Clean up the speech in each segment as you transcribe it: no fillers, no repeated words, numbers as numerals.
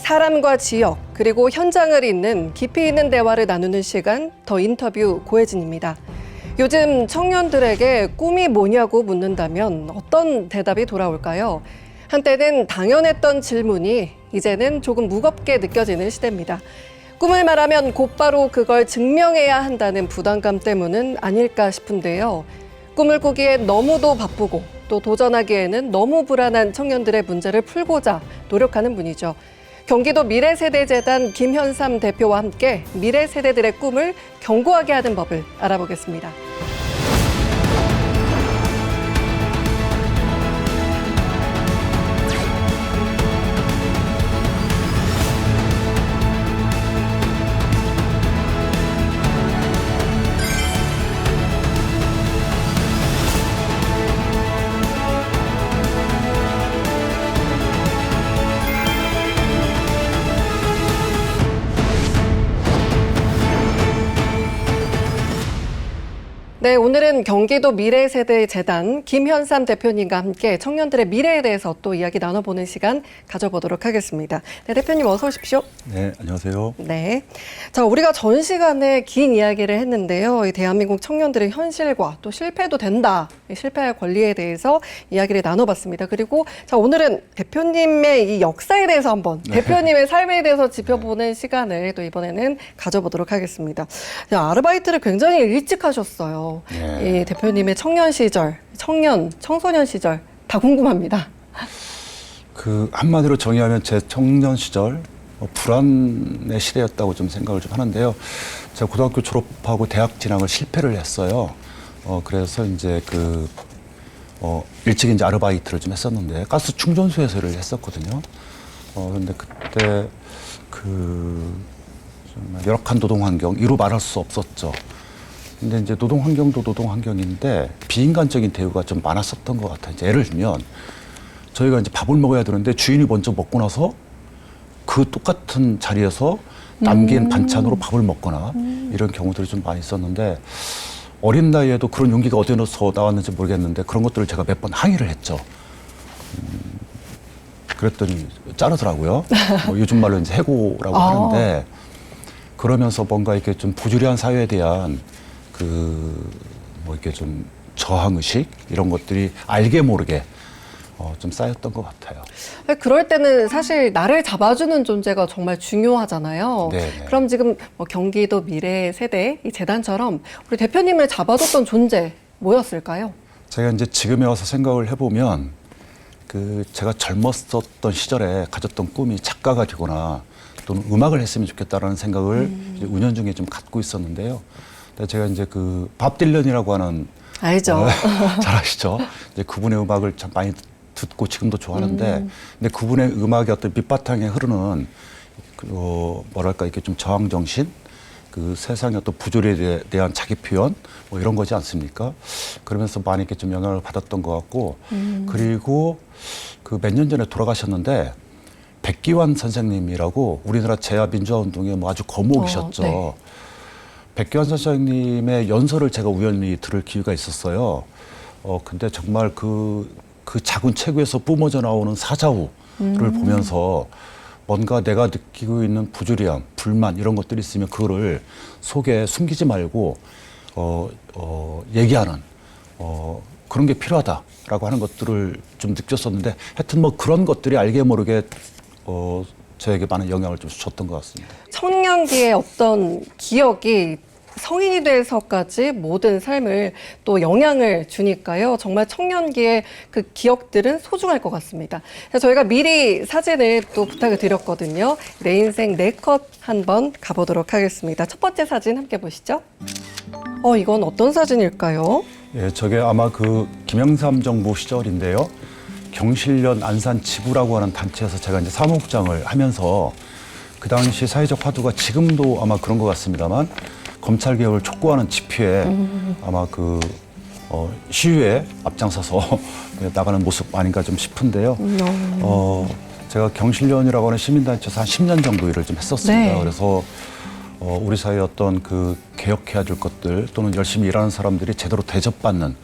사람과 지역, 그리고 현장을 잇는 깊이 있는 대화를 나누는 시간, 더 인터뷰 고혜진입니다. 요즘 청년들에게 꿈이 뭐냐고 묻는다면 어떤 대답이 돌아올까요? 한때는 당연했던 질문이 이제는 조금 무겁게 느껴지는 시대입니다. 꿈을 말하면 곧바로 그걸 증명해야 한다는 부담감 때문은 아닐까 싶은데요. 꿈을 꾸기에 너무도 바쁘고 또 도전하기에는 너무 불안한 청년들의 문제를 풀고자 노력하는 분이죠. 경기도 미래세대재단 김현삼 대표와 함께 미래 세대들의 꿈을 견고하게 하는 법을 알아보겠습니다. 네, 오늘은 경기도 미래세대재단 김현삼 대표님과 함께 청년들의 미래에 대해서 또 이야기 나눠보는 시간 가져보도록 하겠습니다. 네, 대표님 어서 오십시오. 네, 안녕하세요. 네. 자, 우리가 전 시간에 긴 이야기를 했는데요. 이 대한민국 청년들의 현실과 또 실패도 된다, 실패할 권리에 대해서 이야기를 나눠봤습니다. 그리고 자, 오늘은 대표님의 이 역사에 대해서 한번 대표님의 삶에 대해서 지켜보는 시간을 또 이번에는 가져보도록 하겠습니다. 자, 아르바이트를 굉장히 일찍 하셨어요. 이 대표님의 청년 시절, 청소년 시절 다 궁금합니다. 그 한마디로 정의하면 제 청년 시절 불안의 시대였다고 좀 생각을 좀 하는데요. 제가 고등학교 졸업하고 대학 진학을 실패를 했어요. 그래서 이제 일찍 이제 아르바이트를 좀 했었는데 가스 충전소에서 일을 했었거든요. 그런데 그때 정말 열악한 노동 환경, 이루 말할 수 없었죠. 근데 이제 노동 환경도 노동 환경인데 비인간적인 대우가 좀 많았었던 것 같아요. 이제 예를 들면 저희가 이제 밥을 먹어야 되는데 주인이 먼저 먹고 나서 그 똑같은 자리에서 남긴 반찬으로 밥을 먹거나 이런 경우들이 좀 많이 있었는데 어린 나이에도 그런 용기가 어디서 나왔는지 모르겠는데 그런 것들을 제가 몇 번 항의를 했죠. 그랬더니 자르더라고요. 요즘 말로 이제 해고라고 하는데 그러면서 뭔가 이렇게 좀 부주의한 사회에 대한 이렇게 좀 저항의식 이런 것들이 알게 모르게 좀 쌓였던 것 같아요. 그럴 때는 사실 나를 잡아주는 존재가 정말 중요하잖아요. 네네. 그럼 지금 경기도 미래세대 이 재단처럼 우리 대표님을 잡아줬던 존재 뭐였을까요? 제가 이제 지금에 와서 생각을 해보면 제가 젊었었던 시절에 가졌던 꿈이 작가가 되거나 또는 음악을 했으면 좋겠다라는 생각을 이제 은연중에 좀 갖고 있었는데요. 제가 이제 밥 딜런이라고 하는 알죠. 잘 아시죠? 이제 그분의 음악을 참 많이 듣고 지금도 좋아하는데, 근데 그분의 음악의 어떤 밑바탕에 흐르는 뭐랄까 이렇게 좀 저항 정신, 세상의 어떤 부조리에 대한 자기 표현 뭐 이런 거지 않습니까? 그러면서 많이 이렇게 좀 영향을 받았던 것 같고, 그리고 몇 년 전에 돌아가셨는데 백기환 선생님이라고 우리나라 재야 민주화 운동의 뭐 아주 거목이셨죠. 네. 백기환 선생님의 연설을 제가 우연히 들을 기회가 있었어요. 근데 정말 그 작은 체구에서 뿜어져 나오는 사자후를 보면서 뭔가 내가 느끼고 있는 부조리함, 불만 이런 것들이 있으면 그거를 속에 숨기지 말고 얘기하는 그런 게 필요하다라고 하는 것들을 좀 느꼈었는데 하여튼 뭐 그런 것들이 알게 모르게 저에게 많은 영향을 좀 줬던 것 같습니다. 청년기의 어떤 기억이 성인이 돼서까지 모든 삶을 또 영향을 주니까요. 정말 청년기의 그 기억들은 소중할 것 같습니다. 그래서 저희가 미리 사진을 또 부탁을 드렸거든요. 내 인생 내 컷 한번 가보도록 하겠습니다. 첫 번째 사진 함께 보시죠. 이건 어떤 사진일까요? 예, 저게 아마 김영삼 정부 시절인데요. 경실련 안산 지구라고 하는 단체에서 제가 이제 사무국장을 하면서 그 당시 사회적 화두가 지금도 아마 그런 것 같습니다만 검찰 개혁을 촉구하는 집회에 아마 시위에 앞장서서 나가는 모습 아닌가 좀 싶은데요. 제가 경실련이라고 하는 시민단체에서 한 10년 정도 일을 좀 했었습니다. 네. 그래서 우리 사회의 어떤 개혁해야 될 것들 또는 열심히 일하는 사람들이 제대로 대접받는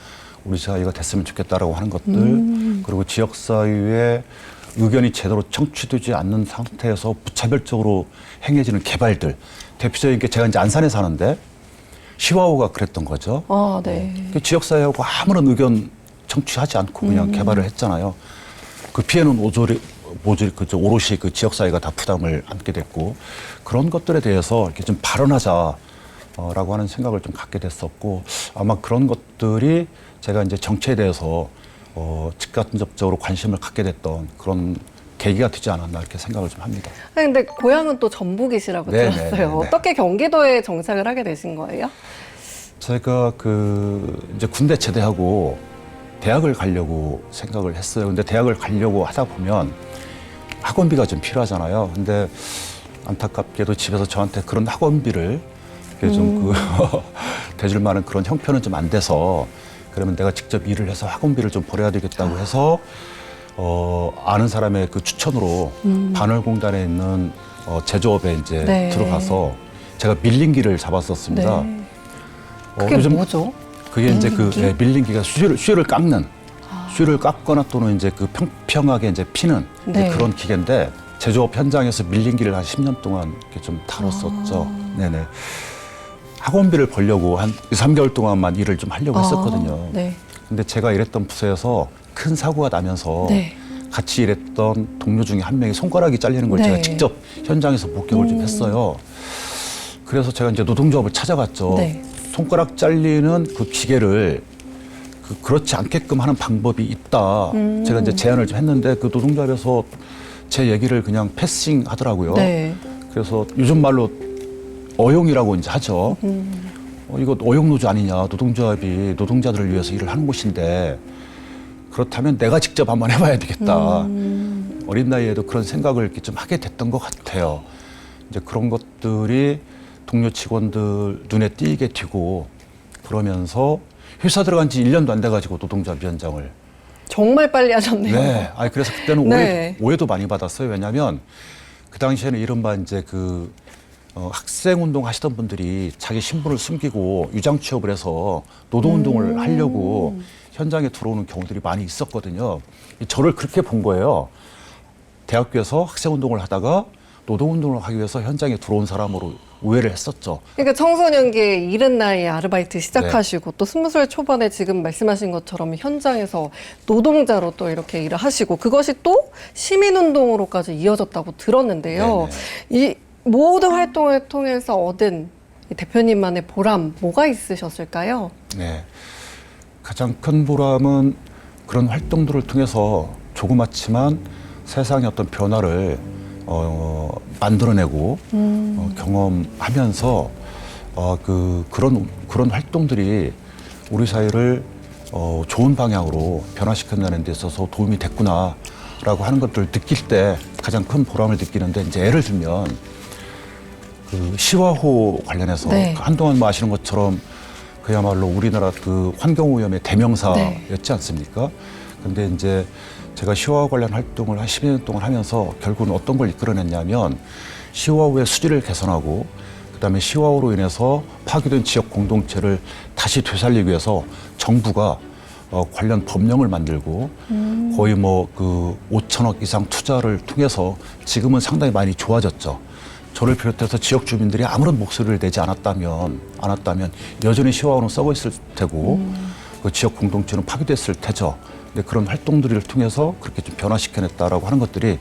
우리 사회가 됐으면 좋겠다라고 하는 것들 그리고 지역사회의 의견이 제대로 청취되지 않는 상태에서 무차별적으로 행해지는 개발들. 대표적인 게 제가 이제 안산에 사는데 시와호가 그랬던 거죠. 아, 네. 지역사회하고 아무런 의견 청취하지 않고 그냥 개발을 했잖아요. 그 피해는 오롯이 그 지역사회가 다 부담을 안게 됐고 그런 것들에 대해서 이렇게 좀 발언하자라고 하는 생각을 좀 갖게 됐었고 아마 그런 것들이 제가 이제 정치에 대해서 직간접적으로 관심을 갖게 됐던 그런 계기가 되지 않았나 이렇게 생각을 좀 합니다. 아니, 근데 고향은 또 전북이시라고 네, 들었어요. 네, 네, 네. 어떻게 경기도에 정착을 하게 되신 거예요? 제가 이제 군대 제대하고 대학을 가려고 생각을 했어요. 근데 대학을 가려고 하다 보면 학원비가 좀 필요하잖아요. 근데 안타깝게도 집에서 저한테 그런 학원비를 좀 대줄 만한 그런 형편은 좀 안 돼서 그러면 내가 직접 일을 해서 학원비를 좀 벌어야 되겠다고 해서 아는 사람의 그 추천으로 반월공단에 있는 제조업에 이제 네. 들어가서 제가 밀링기를 잡았었습니다. 네. 그게 요즘 뭐죠? 그게 이제 밀링기? 밀링기가 수유를 깎는, 수유를 깎거나 또는 이제 그 평평하게 이제 피는 이제 네. 그런 기계인데 제조업 현장에서 밀링기를 한 10년 동안 이렇게 좀 다뤘었죠. 네네. 학원비를 벌려고 한 2, 3개월 동안만 일을 좀 하려고 했었거든요. 네. 근데 제가 일했던 부서에서 큰 사고가 나면서 네. 같이 일했던 동료 중에 한 명이 손가락이 잘리는 걸 네. 제가 직접 현장에서 목격을 좀 했어요. 그래서 제가 이제 노동조합을 찾아갔죠. 네. 손가락 잘리는 그 기계를 그렇지 않게끔 하는 방법이 있다. 제가 이제 제안을 좀 했는데 그 노동조합에서 제 얘기를 그냥 패싱 하더라고요. 네. 그래서 요즘 말로 어용이라고 이제 하죠. 이거 어용노조 아니냐. 노동조합이 노동자들을 위해서 일을 하는 곳인데 그렇다면 내가 직접 한번 해봐야 되겠다. 어린 나이에도 그런 생각을 이렇게 좀 하게 됐던 것 같아요. 이제 그런 것들이 동료 직원들 눈에 띄게 튀고 그러면서 회사 들어간 지 1년도 안 돼가지고 노동조합 위원장을. 정말 빨리 하셨네요. 네. 그래서 그때는 네. 오해도 많이 받았어요. 왜냐하면 그 당시에는 이른바 이제 학생 운동 하시던 분들이 자기 신분을 숨기고 유장 취업을 해서 노동 운동을 하려고 현장에 들어오는 경우들이 많이 있었거든요. 저를 그렇게 본 거예요. 대학교에서 학생 운동을 하다가 노동 운동을 하기 위해서 현장에 들어온 사람으로 오해를 했었죠. 그러니까 청소년기에 이른 나이에 아르바이트 시작하시고 또 20살 초반에 지금 말씀하신 것처럼 현장에서 노동자로 또 이렇게 일을 하시고 그것이 또 시민운동으로까지 이어졌다고 들었는데요. 이 모든 활동을 통해서 얻은 이 대표님만의 보람 뭐가 있으셨을까요? 네. 가장 큰 보람은 그런 활동들을 통해서 조그맣지만 세상의 어떤 변화를 만들어내고 경험하면서 그런 활동들이 우리 사회를 좋은 방향으로 변화시켜내는 데 있어서 도움이 됐구나라고 하는 것들을 느낄 때 가장 큰 보람을 느끼는데 이제 예를 들면 그 시와호 관련해서 네. 한동안 아시는 것처럼 그야말로 우리나라 그 환경오염의 대명사였지 않습니까? 근데 이제 제가 시와호 관련 활동을 한 10년 동안 하면서 결국은 어떤 걸 이끌어냈냐면 시와호의 수질을 개선하고 그다음에 시와호로 인해서 파괴된 지역 공동체를 다시 되살리기 위해서 정부가 관련 법령을 만들고 거의 5천억 이상 투자를 통해서 지금은 상당히 많이 좋아졌죠. 저를 비롯해서 지역 주민들이 아무런 목소리를 내지 않았다면 여전히 시와호는 썩어 있을 테고 그 지역 공동체는 파괴됐을 테죠. 근데 그런 활동들을 통해서 그렇게 좀 변화시켜냈다라고 하는 것들이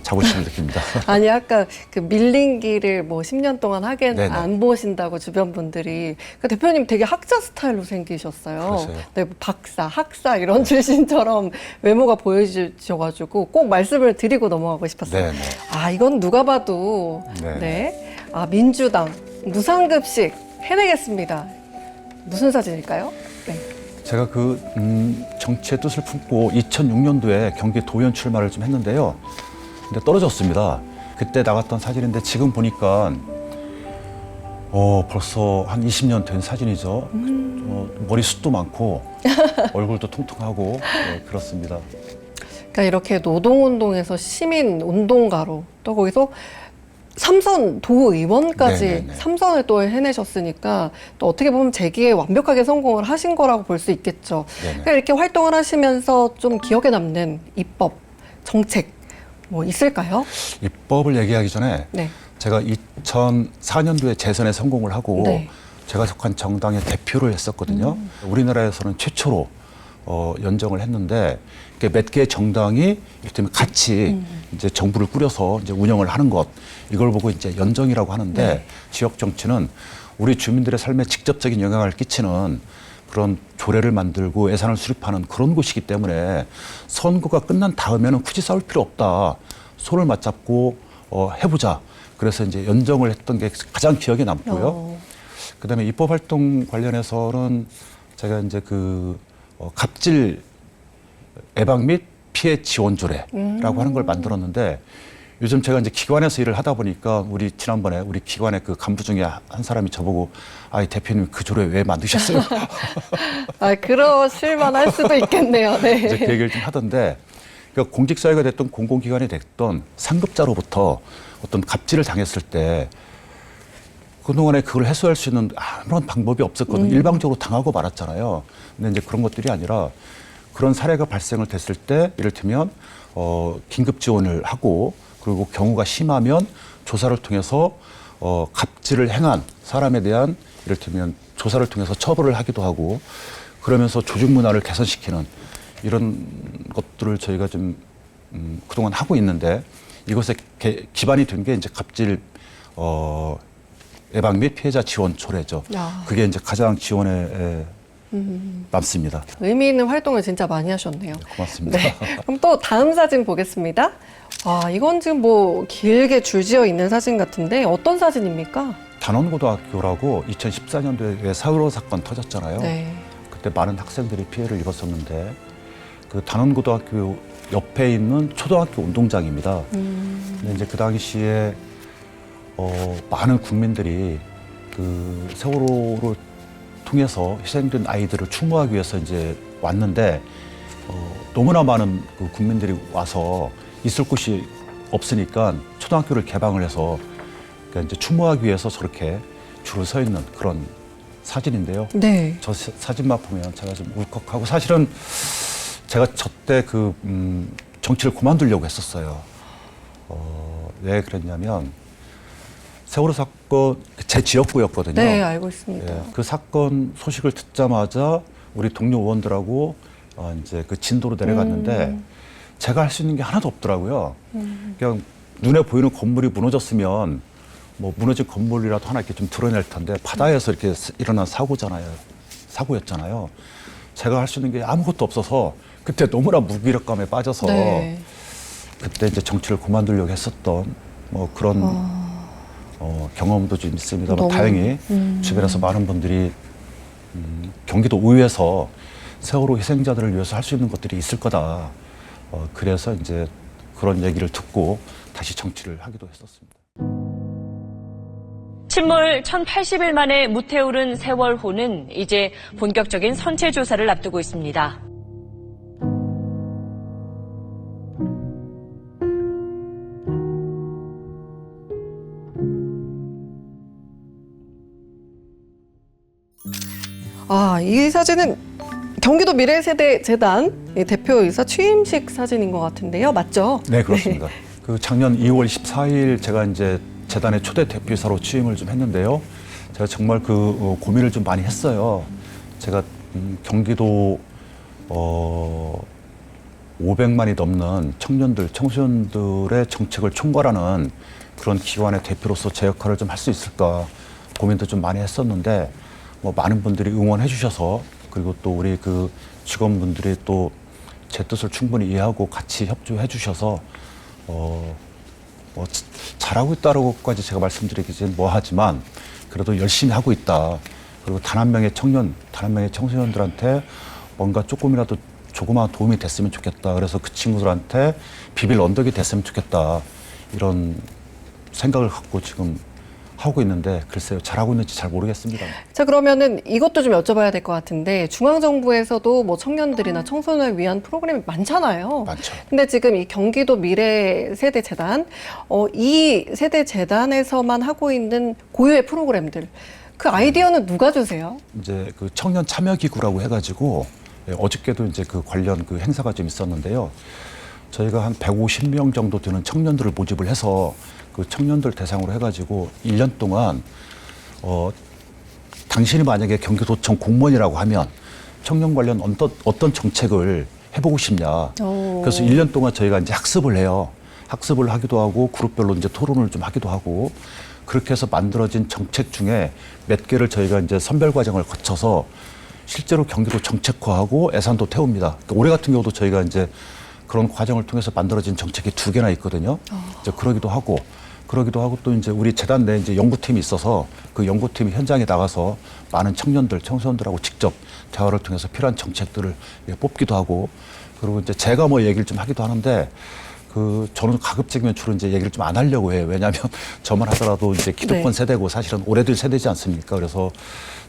자부심을 느낍니다. 아니 아까 그 밀링기를 10년 동안 하긴 네네. 안 보신다고 주변 분들이 그 대표님 되게 학자 스타일로 생기셨어요. 그러세요. 네, 박사, 학사 이런 출신처럼 외모가 보여주셔가지고 꼭 말씀을 드리고 넘어가고 싶었어요. 네네. 이건 누가 봐도 네. 민주당 무상급식 해내겠습니다. 무슨 사진일까요? 네. 제가 정치의 뜻을 품고 2006년도에 경기 도의원 출마를 좀 했는데요. 근데 떨어졌습니다. 그때 나갔던 사진인데 지금 보니까 벌써 한 20년 된 사진이죠. 머리숱도 많고 얼굴도 통통하고 그렇습니다. 그러니까 이렇게 노동운동에서 시민운동가로 또 거기서 삼선 도의원까지 네네네. 3선을 또 해내셨으니까 또 어떻게 보면 재기에 완벽하게 성공을 하신 거라고 볼 수 있겠죠. 네네. 그러니까 이렇게 활동을 하시면서 좀 기억에 남는 입법 정책 뭐 있을까요? 입법을 얘기하기 전에 네. 제가 2004년도에 재선에 성공을 하고 네. 제가 속한 정당의 대표를 했었거든요. 우리나라에서는 최초로 연정을 했는데 몇 개의 정당이 이를테면 같이 이제 정부를 꾸려서 이제 운영을 하는 것 이걸 보고 이제 연정이라고 하는데 네. 지역 정치는 우리 주민들의 삶에 직접적인 영향을 끼치는 그런 조례를 만들고 예산을 수립하는 그런 곳이기 때문에 선거가 끝난 다음에는 굳이 싸울 필요 없다. 손을 맞잡고 해보자. 그래서 이제 연정을 했던 게 가장 기억에 남고요. 그다음에 입법 활동 관련해서는 제가 이제 갑질 예방 및 피해 지원 조례라고 하는 걸 만들었는데 요즘 제가 이제 기관에서 일을 하다 보니까 지난번에 우리 기관의 그 간부 중에 한 사람이 저보고 이 대표님 그 조례 왜 만드셨어요? 그러실만 할 수도 있겠네요. 네. 이제 그 얘기를 좀 하던데 그러니까 공직사회가 됐던 공공기관이 됐던 상급자로부터 어떤 갑질을 당했을 때 그동안에 그걸 해소할 수 있는 아무런 방법이 없었거든요. 일방적으로 당하고 말았잖아요. 근데 이제 그런 것들이 아니라 그런 사례가 발생을 됐을 때 이를테면 긴급 지원을 하고 그리고 경우가 심하면 조사를 통해서 갑질을 행한 사람에 대한 이를테면 조사를 통해서 처벌을 하기도 하고 그러면서 조직 문화를 개선시키는 이런 것들을 저희가 좀 그동안 하고 있는데 이것에 기반이 된 게 이제 갑질 예방 및 피해자 지원 조례죠. 그게 이제 가장 지원에 남습니다. 의미 있는 활동을 진짜 많이 하셨네요. 고맙습니다. 네. 그럼 또 다음 사진 보겠습니다. 이건 지금 뭐 길게 줄지어 있는 사진 같은데 어떤 사진입니까? 단원고등학교라고 2014년도에 사흘호 사건 터졌잖아요. 네. 그때 많은 학생들이 피해를 입었었는데 그 단원고등학교 옆에 있는 초등학교 운동장입니다. 근데 이제 그 당시에 많은 국민들이 그 세월호를 통해서 희생된 아이들을 추모하기 위해서 이제 왔는데 너무나 많은 그 국민들이 와서 있을 곳이 없으니까 초등학교를 개방을 해서 그러니까 이제 추모하기 위해서 저렇게 줄을 서 있는 그런 사진인데요. 네. 저 사진만 보면 제가 좀 울컥하고 사실은 제가 저때 정치를 그만두려고 했었어요. 왜 그랬냐면 세월호 사건 제 지역구였거든요. 네, 알고 있습니다. 예, 그 사건 소식을 듣자마자 우리 동료 의원들하고 이제 그 진도로 내려갔는데 제가 할 수 있는 게 하나도 없더라고요. 그냥 눈에 보이는 건물이 무너졌으면 뭐 무너진 건물이라도 하나 이렇게 좀 드러낼 텐데 바다에서 이렇게 일어난 사고였잖아요. 제가 할 수 있는 게 아무것도 없어서 그때 너무나 무기력감에 빠져서 네. 그때 이제 정치를 그만두려고 했었던 뭐 그런 경험도 좀 있습니다만 너무, 다행히 주변에서 많은 분들이 경기도 의회에서 세월호 희생자들을 위해서 할 수 있는 것들이 있을 거다. 그래서 이제 그런 얘기를 듣고 다시 정치를 하기도 했었습니다. 침몰 1080일 만에 무태오른 세월호는 이제 본격적인 선체 조사를 앞두고 있습니다. 이 사진은 경기도 미래세대재단 대표이사 취임식 사진인 것 같은데요. 맞죠? 네, 그렇습니다. 그 작년 2월 14일 제가 이제 재단의 초대 대표이사로 취임을 좀 했는데요. 제가 정말 고민을 좀 많이 했어요. 제가 경기도 500만이 넘는 청소년들의 정책을 총괄하는 그런 기관의 대표로서 제 역할을 좀 할 수 있을까 고민도 좀 많이 했었는데 뭐 많은 분들이 응원해 주셔서 그리고 또 우리 그 직원분들이 또 제 뜻을 충분히 이해하고 같이 협조해 주셔서 잘하고 있다라고까지 제가 말씀드리기는 뭐하지만 그래도 열심히 하고 있다. 그리고 단 한 명의 청소년들한테 뭔가 조금이라도 조그마한 도움이 됐으면 좋겠다. 그래서 그 친구들한테 비빌 언덕이 됐으면 좋겠다. 이런 생각을 갖고 지금 하고 있는데 글쎄요. 잘하고 있는지 잘 모르겠습니다. 자, 그러면은 이것도 좀 여쭤봐야 될 것 같은데 중앙정부에서도 뭐 청년들이나 청소년을 위한 프로그램이 많잖아요. 많죠. 근데 지금 이 경기도 미래세대재단 이 세대재단에서만 하고 있는 고유의 프로그램들 그 아이디어는 누가 주세요? 이제 그 청년 참여 기구라고 해가지고 어저께도 이제 그 관련 그 행사가 좀 있었는데요. 저희가 한 150명 정도 되는 청년들을 모집을 해서 그 청년들 대상으로 해가지고 1년 동안 당신이 만약에 경기도청 공무원이라고 하면 청년 관련 어떤 정책을 해보고 싶냐. 그래서 1년 동안 저희가 이제 학습을 해요. 학습을 하기도 하고 그룹별로 이제 토론을 좀 하기도 하고 그렇게 해서 만들어진 정책 중에 몇 개를 저희가 이제 선별 과정을 거쳐서 실제로 경기도 정책화하고 예산도 태웁니다. 그러니까 올해 같은 경우도 저희가 이제 그런 과정을 통해서 만들어진 정책이 2개나 있거든요. 이제 그러기도 하고 또 이제 우리 재단 내에 이제 연구팀이 있어서 그 연구팀이 현장에 나가서 많은 청년들, 청소년들하고 직접 대화를 통해서 필요한 정책들을 뽑기도 하고 그리고 이제 제가 뭐 얘기를 좀 하기도 하는데 저는 가급적이면 주로 이제 얘기를 좀 안 하려고 해요. 왜냐하면 저만 하더라도 이제 기득권 네. 세대고 사실은 오래된 세대지 않습니까? 그래서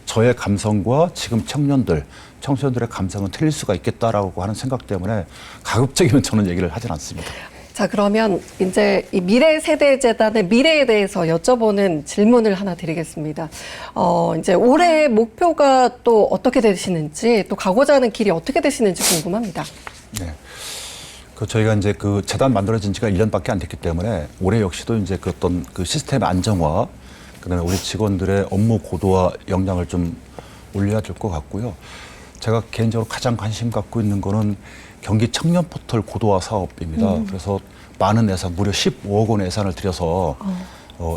저의 감성과 지금 청소년들의 감성은 틀릴 수가 있겠다라고 하는 생각 때문에 가급적이면 저는 얘기를 하진 않습니다. 자, 그러면 이제 이 미래세대재단의 미래에 대해서 여쭤보는 질문을 하나 드리겠습니다. 이제 올해의 목표가 또 어떻게 되시는지, 또 가고자 하는 길이 어떻게 되시는지 궁금합니다. 네. 저희가 이제 그 재단 만들어진 지가 1년밖에 안 됐기 때문에 올해 역시도 이제 그 어떤 그 시스템 안정화, 그다음에 우리 직원들의 업무 고도화 역량을 좀 올려야 될 것 같고요. 제가 개인적으로 가장 관심 갖고 있는 거는 경기 청년 포털 고도화 사업입니다. 그래서 많은 예산, 무려 15억 원의 예산을 들여서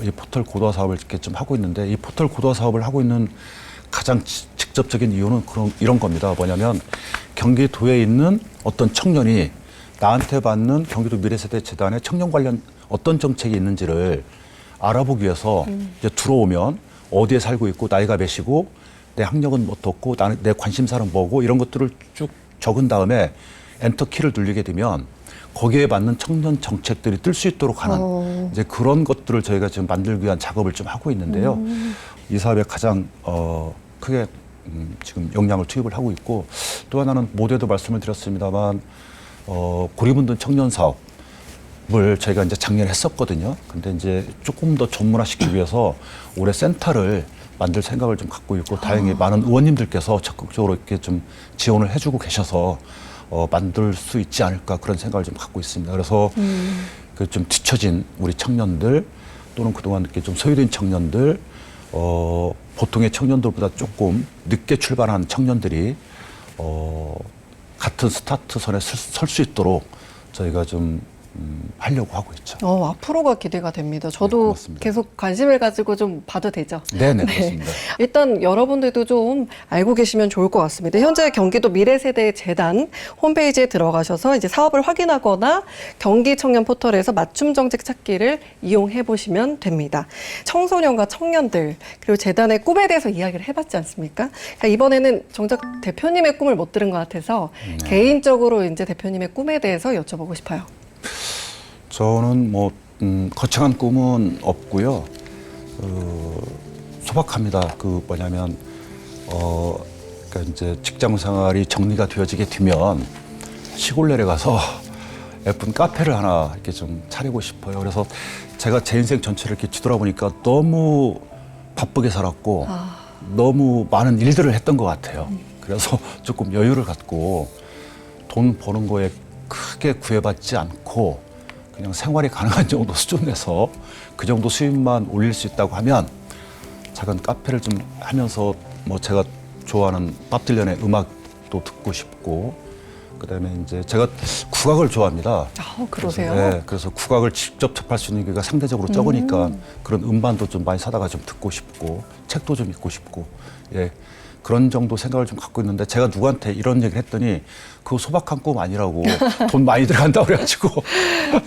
이 포털 고도화 사업을 이렇게 좀 하고 있는데 이 포털 고도화 사업을 하고 있는 가장 직접적인 이유는 이런 겁니다. 뭐냐면 경기도에 있는 어떤 청년이 나한테 받는 경기도 미래세대재단의 청년 관련 어떤 정책이 있는지를 알아보기 위해서 이제 들어오면 어디에 살고 있고 나이가 몇이고 내 학력은 어떻고 내 관심사는 뭐고 이런 것들을 쭉 적은 다음에 엔터 키를 누르게 되면 거기에 맞는 청년 정책들이 뜰 수 있도록 하는 이제 그런 것들을 저희가 지금 만들기 위한 작업을 좀 하고 있는데요. 이 사업에 가장 크게 지금 역량을 투입을 하고 있고 또 하나는 모두에도 말씀을 드렸습니다만 고립운동 청년 사업을 저희가 이제 작년에 했었거든요. 근데 이제 조금 더 전문화시키기 위해서 올해 센터를 만들 생각을 좀 갖고 있고 다행히 많은 의원님들께서 적극적으로 이렇게 좀 지원을 해주고 계셔서 만들 수 있지 않을까 그런 생각을 좀 갖고 있습니다. 그래서 그 좀 뒤처진 우리 청년들 또는 그동안 이렇게 좀 소외된 청년들 보통의 청년들보다 조금 늦게 출발한 청년들이 같은 스타트선에 설 수 있도록 저희가 좀 하려고 하고 있죠. 앞으로가 기대가 됩니다. 네, 저도 고맙습니다. 계속 관심을 가지고 좀 봐도 되죠? 네네, 그렇습니다. 일단 여러분들도 좀 알고 계시면 좋을 것 같습니다. 현재 경기도 미래세대재단 홈페이지에 들어가셔서 이제 사업을 확인하거나 경기 청년 포털에서 맞춤 정책 찾기를 이용해 보시면 됩니다. 청소년과 청년들 그리고 재단의 꿈에 대해서 이야기를 해봤지 않습니까? 그러니까 이번에는 정작 대표님의 꿈을 못 들은 것 같아서 개인적으로 이제 대표님의 꿈에 대해서 여쭤보고 싶어요. 저는 뭐 거창한 꿈은 없고요. 소박합니다. 뭐냐면 그러니까 이제 직장 생활이 정리가 되어지게 되면 시골 내려가서 예쁜 카페를 하나 이렇게 좀 차리고 싶어요. 그래서 제가 제 인생 전체를 이렇게 뒤돌아보니까 너무 바쁘게 살았고 너무 많은 일들을 했던 것 같아요. 그래서 조금 여유를 갖고 돈 버는 거에 크게 구애받지 않고 그냥 생활이 가능한 정도 수준에서 그 정도 수입만 올릴 수 있다고 하면 작은 카페를 좀 하면서 뭐 제가 좋아하는 밥 딜런의 음악도 듣고 싶고 그다음에 이제 제가 국악을 좋아합니다. 그러세요? 네, 그래서 국악을 직접 접할 수 있는 기회가 상대적으로 적으니까 그런 음반도 좀 많이 사다가 좀 듣고 싶고 책도 좀 읽고 싶고 예. 그런 정도 생각을 좀 갖고 있는데 제가 누구한테 이런 얘기를 했더니 그거 소박한 꿈 아니라고 돈 많이 들어간다고 그래가지고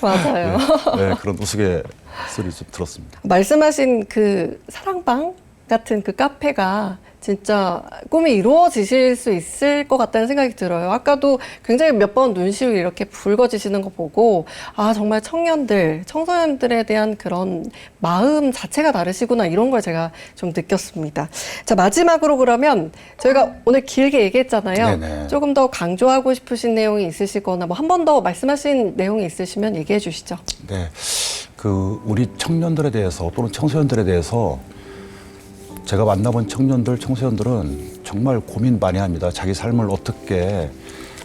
맞아요. 네, 그런 우스갯소리 좀 들었습니다. 말씀하신 그 사랑방 같은 그 카페가 진짜 꿈이 이루어지실 수 있을 것 같다는 생각이 들어요. 아까도 굉장히 몇 번 눈시울 이렇게 붉어지시는 거 보고 정말 청년들, 청소년들에 대한 그런 마음 자체가 다르시구나 이런 걸 제가 좀 느꼈습니다. 자, 마지막으로 그러면 저희가 오늘 길게 얘기했잖아요. 네네. 조금 더 강조하고 싶으신 내용이 있으시거나 뭐 한 번 더 말씀하신 내용이 있으시면 얘기해 주시죠. 네, 우리 청년들에 대해서 또는 청소년들에 대해서 제가 만나본 청년들, 청소년들은 정말 고민 많이 합니다. 자기 삶을 어떻게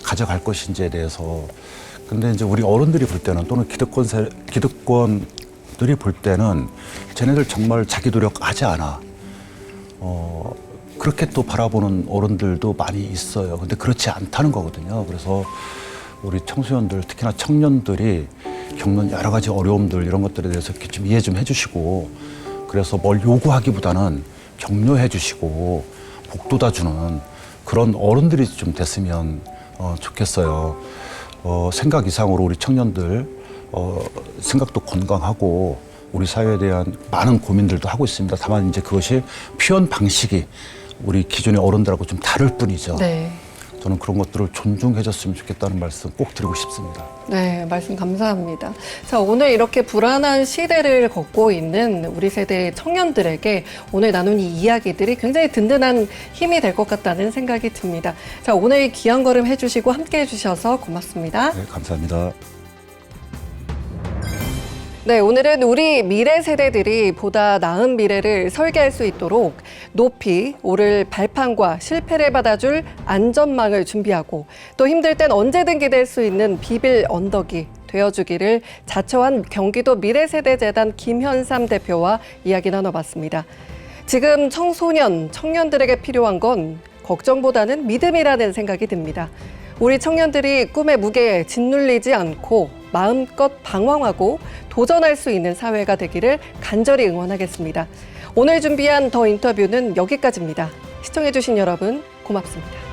가져갈 것인지에 대해서. 근데 이제 우리 어른들이 볼 때는 또는 기득권들이 볼 때는 쟤네들 정말 자기 노력하지 않아. 그렇게 또 바라보는 어른들도 많이 있어요. 근데 그렇지 않다는 거거든요. 그래서 우리 청소년들, 특히나 청년들이 겪는 여러 가지 어려움들 이런 것들에 대해서 이렇게 좀 이해 좀 해주시고, 그래서 뭘 요구하기보다는 격려해 주시고 복돋아 주는 그런 어른들이 좀 됐으면 좋겠어요. 생각 이상으로 우리 청년들 생각도 건강하고 우리 사회에 대한 많은 고민들도 하고 있습니다. 다만 이제 그것이 표현 방식이 우리 기존의 어른들하고 좀 다를 뿐이죠. 네. 저는 그런 것들을 존중해줬으면 좋겠다는 말씀 꼭 드리고 싶습니다. 네, 말씀 감사합니다. 자, 오늘 이렇게 불안한 시대를 걷고 있는 우리 세대의 청년들에게 오늘 나눈 이 이야기들이 굉장히 든든한 힘이 될 것 같다는 생각이 듭니다. 자, 오늘 귀한 걸음 해주시고 함께 해주셔서 고맙습니다. 네, 감사합니다. 네, 오늘은 우리 미래 세대들이 보다 나은 미래를 설계할 수 있도록 높이 오를 발판과 실패를 받아줄 안전망을 준비하고 또 힘들 땐 언제든 기댈 수 있는 비빌 언덕이 되어주기를 자처한 경기도 미래세대재단 김현삼 대표와 이야기 나눠봤습니다. 지금 청소년, 청년들에게 필요한 건 걱정보다는 믿음이라는 생각이 듭니다. 우리 청년들이 꿈의 무게에 짓눌리지 않고 마음껏 방황하고 도전할 수 있는 사회가 되기를 간절히 응원하겠습니다. 오늘 준비한 더 인터뷰는 여기까지입니다. 시청해주신 여러분 고맙습니다.